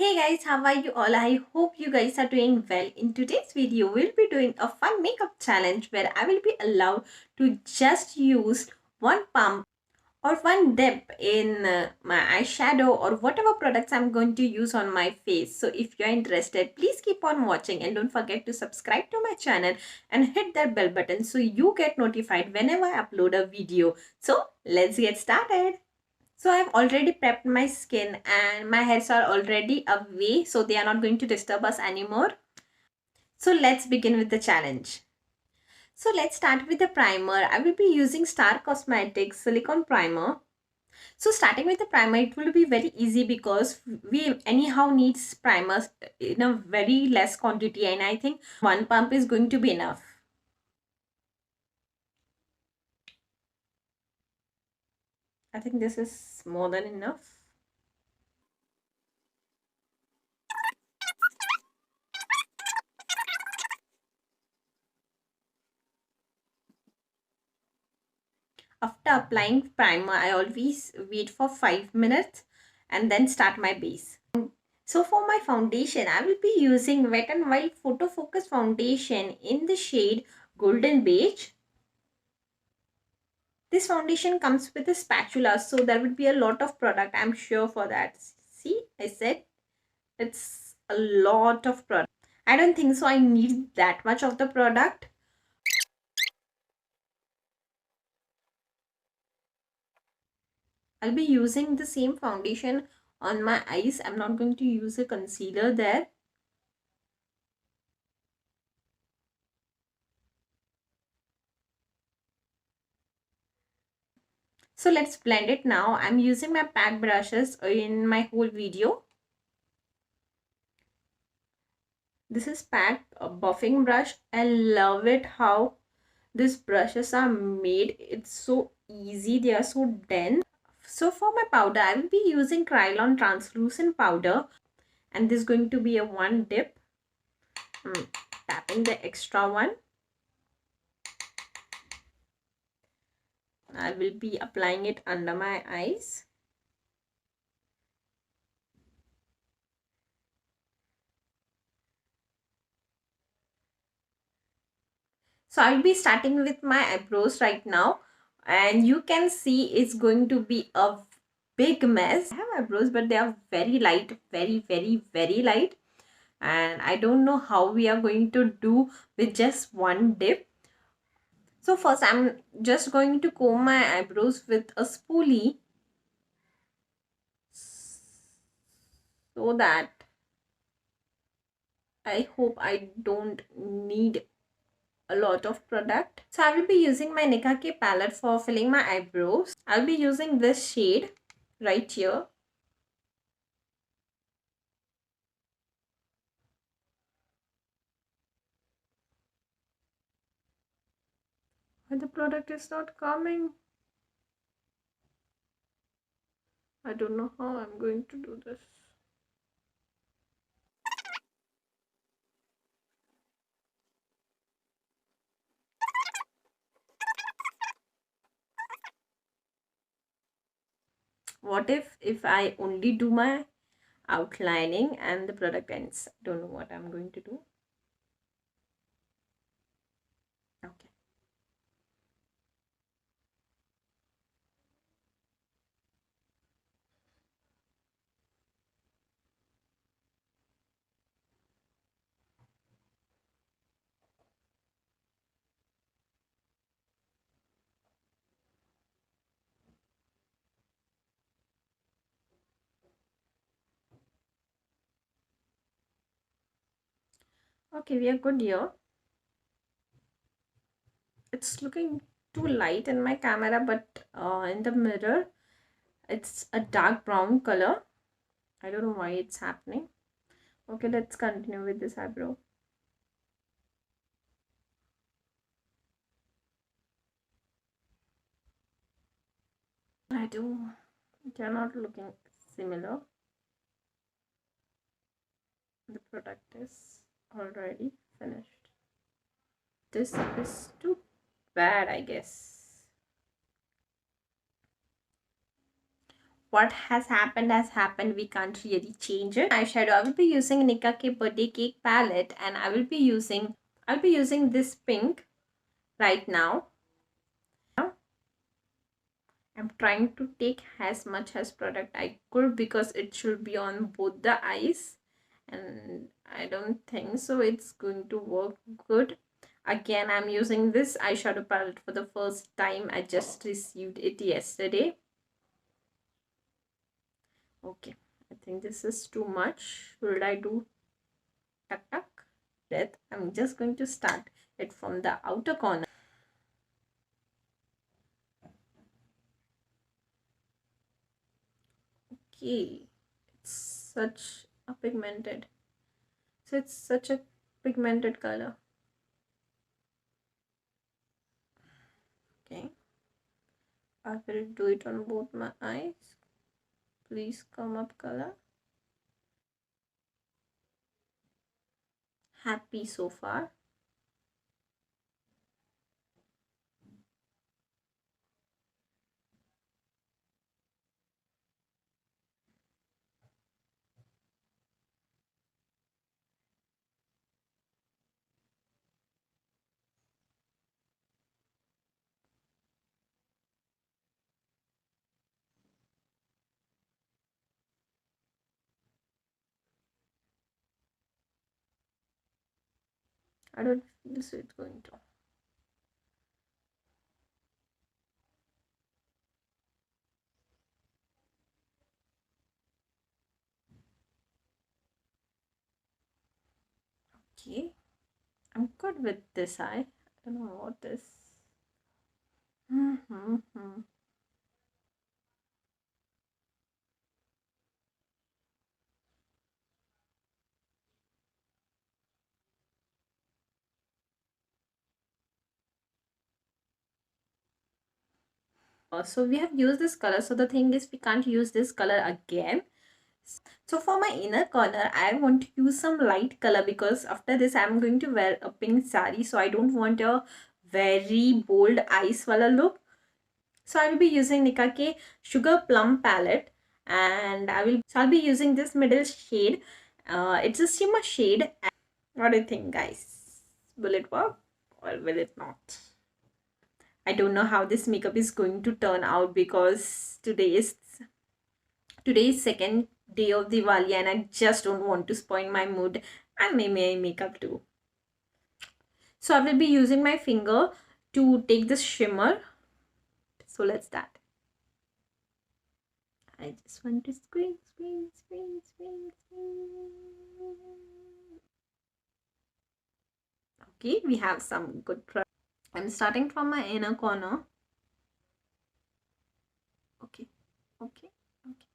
Hey guys, how are you all? I hope you guys are doing well. In today's video, we'll be doing a fun makeup challenge where I will be allowed to just use one pump or one dip in my eyeshadow or whatever products I'm going to use on my face. So if you're interested, please keep on watching and don't forget to subscribe to my channel and hit that bell button so you get notified whenever I upload a video. So let's get started. So I've already prepped my skin and my hairs are already away, so they are not going to disturb us anymore. So let's begin with the challenge. So let's start with the primer. I will be using Star Cosmetics silicone primer. So starting with the primer, it will be very easy because we anyhow needs primers in a very less quantity, and I think one pump is going to be enough. I think this is more than enough. After applying primer, I always wait for 5 minutes and then start my base. So for my foundation, I will be using Wet n Wild Photofocus foundation in the shade Golden Beige. This foundation comes with a spatula, so there will be a lot of product, I'm sure for that. See, I said it's a lot of product. I don't think so I need that much of the product. I'll be using the same foundation on my eyes. I'm not going to use a concealer there. So let's blend it now. I'm using my pack brushes in my whole video. This is pack a buffing brush. I love it how these brushes are made. It's so easy. They are so dense. So for my powder, I will be using Kryolan translucent powder. And this is going to be a one dip. I'm tapping the extra one. I will be applying it under my eyes. So I'll be starting with my eyebrows right now, and you can see it's going to be a big mess. I have eyebrows, but they are very light, very light, and I don't know how we are going to do with just one dip. So first I'm just going to comb my eyebrows with a spoolie so that I hope I don't need a lot of product. So I will be using my Nicka K palette for filling my eyebrows. I'll be using this shade right here. But the product is not coming. I don't know how I'm going to do this. What if I only do my outlining and the product ends? Don't know what I'm going to do. Okay. Okay, we are good here. It's looking too light in my camera, but in the mirror, it's a dark brown color. I don't know why it's happening. Okay, let's continue with this eyebrow. They're not looking similar. The product is already finished. This is too bad, I guess. what has happened. We can't really change it. Eyeshadow, I will be using Nicka K birthday cake palette, and I'll be using this pink right now. I'm trying to take as much as product I could because it should be on both the eyes, and I don't think so it's going to work good. Again, I'm using this eyeshadow palette for the first time. I just received it yesterday. Okay, I think this is too much. Should I do tuck tuck? That I'm just going to start it from the outer corner. Okay, it's such a pigmented. So it's such a pigmented color. Okay, I will do it on both my eyes. Please come up color. Happy so far. I don't feel so it's going to. Okay, I'm good with this eye. I don't know what this. Mm-hmm. So we have used this color. So the thing is, we can't use this color again. So for my inner corner, I want to use some light color because after this, I'm going to wear a pink sari. So I don't want a very bold eyes wala look. So I will be using Nicka K Sugar Plum palette, and I'll be using this middle shade. It's a shimmer shade. What do you think, guys? Will it work or will it not? I don't know how this makeup is going to turn out because today is second day of Diwali and I just don't want to spoil my mood and my makeup too. So I will be using my finger to take this shimmer. So let's start. I just want to squeeze, squeeze, squeeze, squeeze, squeeze. Okay, we have some good product. I'm starting from my inner corner. Okay, okay, okay.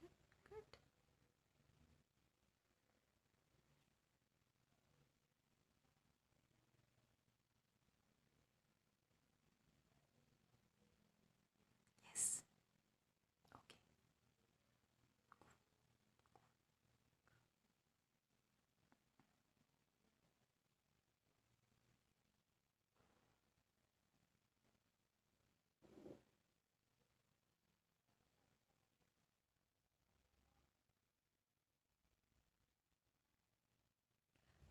Good, good. Yes. Okay.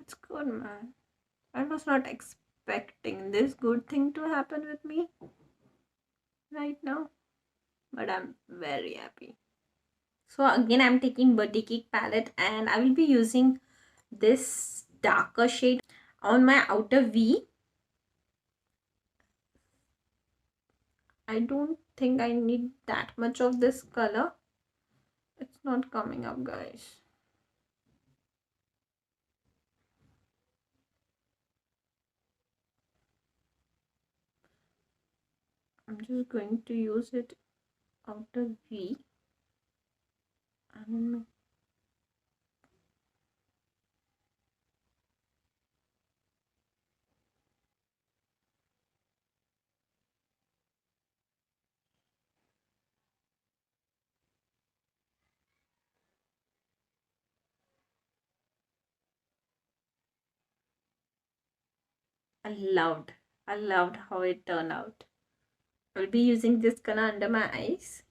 It's good, man. I was not expecting this good thing to happen with me right now, but I'm very happy. So again, I'm taking birthday cake palette and I will be using this darker shade on my outer V. I don't think I need that much of this color. It's not coming up, guys. I'm just going to use it outer V. I don't know. I loved how it turned out. I'll be using this color under my eyes.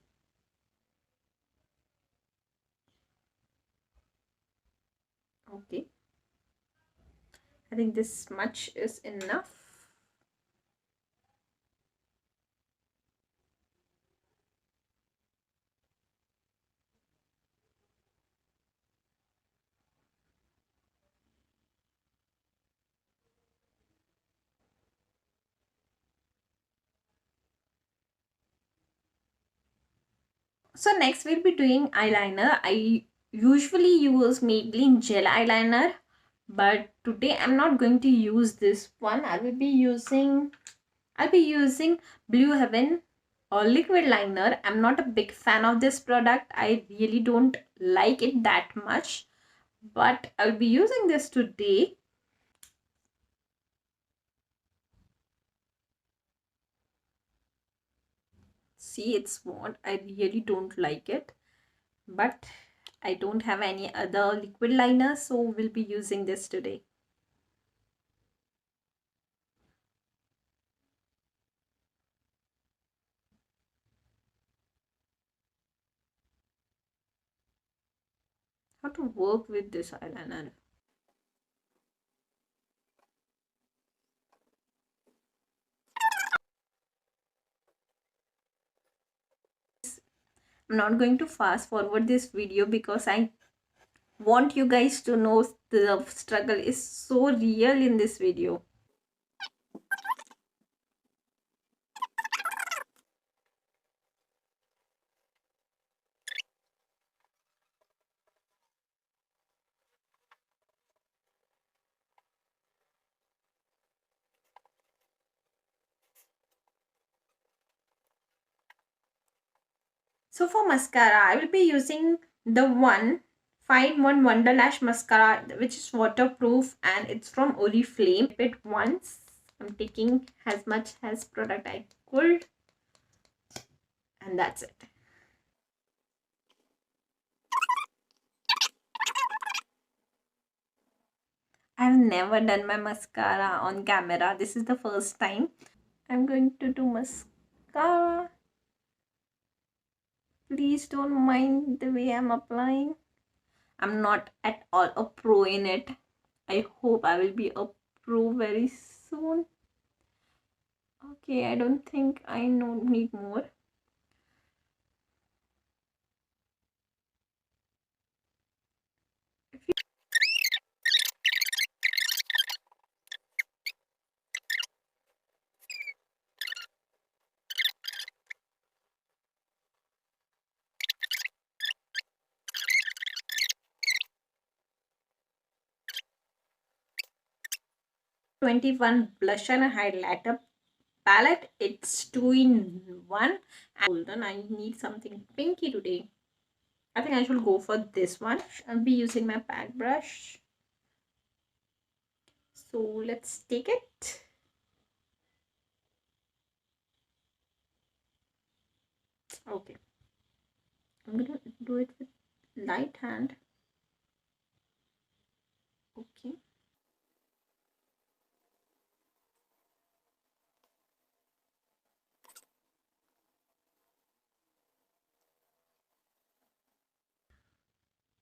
Okay, I think this much is enough. So next we'll be doing eyeliner. I usually use Maybelline gel eyeliner, but today I'm not going to use this one. I'll be using Blue Heaven or liquid liner. I'm not a big fan of this product. I really don't like it that much, but I'll be using this today. See, it's what I really don't like it, but I don't have any other liquid liner, so we'll be using this today. How to work with this eyeliner? I'm not going to fast forward this video because I want you guys to know the struggle is so real in this video. So for mascara, I will be using the Fine One Wonderlash mascara, which is waterproof and it's from Oriflame. It once. I'm taking as much as product I could, and that's it. I've never done my mascara on camera. This is the first time. I'm going to do mascara. Please don't mind the way I'm applying. I'm not at all a pro in it. I hope I will be a pro very soon. Okay, I don't think I need more. If you 21 blusher and highlighter palette, it's 2 in 1. And I need something pinky today. I think I should go for this one. I'll be using my pad brush. So let's take it. Okay. I'm gonna do it with light hand. Okay.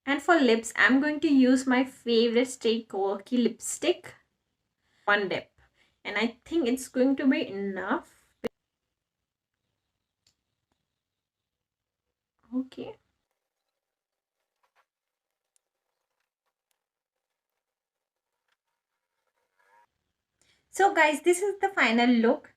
And for lips, I'm going to use my favorite Stay Quirky lipstick. One dip. And I think it's going to be enough. Okay. So guys, this is the final look.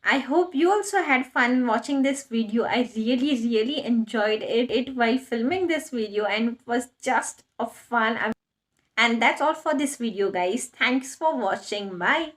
I hope you also had fun watching this video. I really enjoyed it while filming this video, and it was just a fun. And that's all for this video guys. Thanks for watching. Bye.